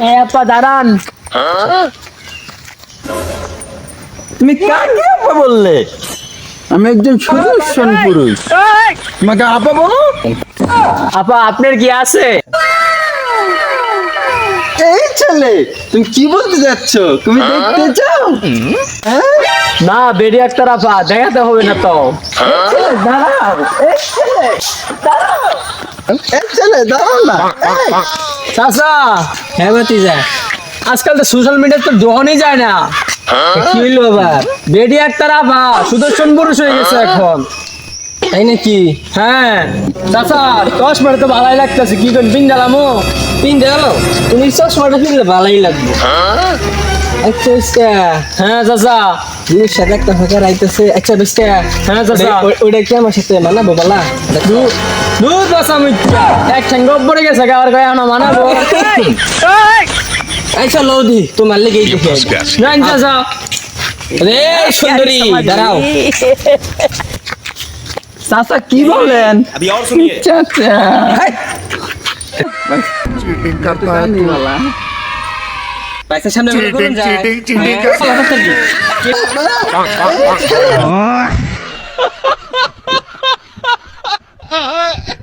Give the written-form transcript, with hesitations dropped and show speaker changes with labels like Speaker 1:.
Speaker 1: আপা দাঁড়ান।
Speaker 2: তুমি কাকে আপা বললে? আমি একজন সুদর্শন পুরুষ, তোমাকে আপা বলো?
Speaker 1: আপা আপনার কি আছে?
Speaker 2: এই ছেলে, তুমি কি বলতে যাচ্ছ? তুমি দেখতে চাও? হ্যাঁ?
Speaker 1: না বেডি একটা আপা দেখাতে হবে না তো।
Speaker 2: এই ছেলে, দাঁড়াও। এই ছেলে, দাঁড়াও। এই ছেলে, দাঁড়াও না। এই,
Speaker 1: চাচা, হ্যাঁ ভাতিজা, আজকাল তো সোশ্যাল মিডিয়া তো দোকানই যায় না। কি হইলো আবার? বেডি একটা আপা সুদর্শন পুরুষ হয়ে গেছে এখন। তাই নাকি? হ্যাঁ চাচা, চশমাটা তো ভালোই লাগতেছে, কি করেন পিন্ডালামো? পিন্ডালো? তুমি চশমাটা কিনলে ভালোই লাগবে। আচ্ছা আচ্ছা, হ্যাঁ চাচা, জিনিস সাথে একটা ফাঁকা রাইতেছে। আচ্ছা বুঝতে, হ্যাঁ চাচা, ওইটা কি আমার সাথে মানাবো বলা? দুধ বাসা মিথ্যা, এক সঙ্গে পড়ে গেছে গাওয়ার গায়ে আনা মানাবো। আচ্ছা লৌদি, তোমার লেগে দেখে জান চাচা। রে সুন্দরী, দাঁড়াও।
Speaker 2: চাচা কি বলেন?
Speaker 3: अभी और सुनिए।
Speaker 2: চাচা
Speaker 1: বাইসের সামনে বের করুন যায়।
Speaker 3: cheating
Speaker 1: হ্যাঁ।